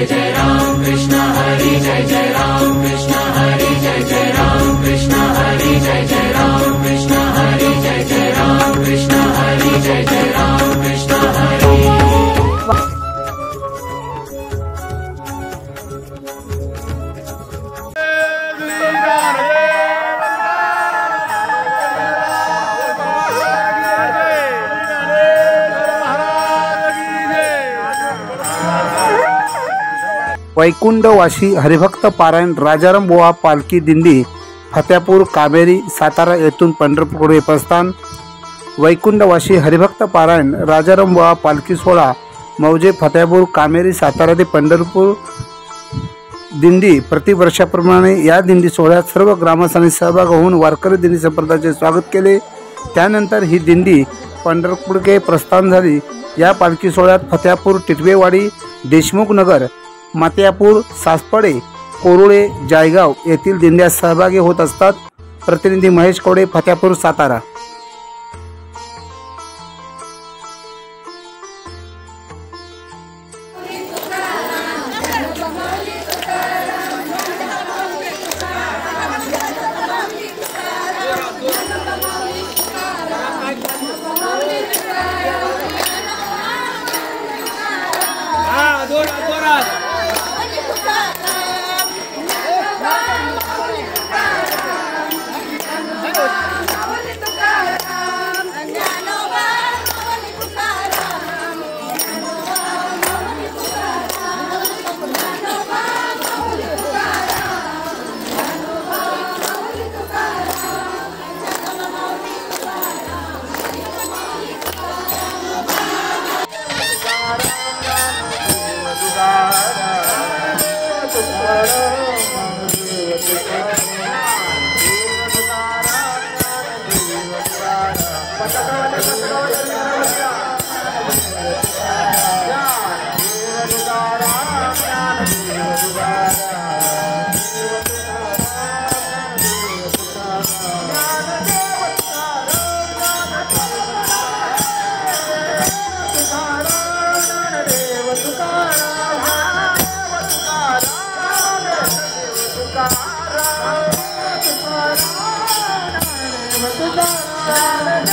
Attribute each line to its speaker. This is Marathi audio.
Speaker 1: जय जय राम कृष्ण हरि जय जय राम कृष्ण हरि जय जय राम कृष्ण हरि जय जय राम कृष्ण हरि जय जय राम कृष्ण हरि जय जय राम कृष्ण हरि।
Speaker 2: वैकुंठवासी हरिभक्त पारायण राजाराम बुवा पालखी दिंडी फतेपूर कामेरी सातारा येथून पंढरपूरकडे प्रस्थान। वैकुंठवासी हरिभक्त पारायण राजाराम बुवा पालखी सोहळा मौजे फतेपूर कामेरी सातारा ते पंढरपूर दिंडी प्रतिवर्षाप्रमाणे या दिंडी सोहळ्यात सर्व ग्रामस्थांनी सहभाग होऊन वारकरी दिंडी संप्रदायाचे स्वागत केले। त्यानंतर ही दिंडी पंढरपूरकडे प्रस्थान झाली। या पालखी सोहळ्यात फतेपूर टिटवेवाडी देशमुख नगर मात्यापूर सासपडे कोरुळे जायगाव येथील दिंड्या सहभागी होत असतात। प्रतिनिधी महेश कोडे फतेपूर सातारा।
Speaker 3: तुकाराम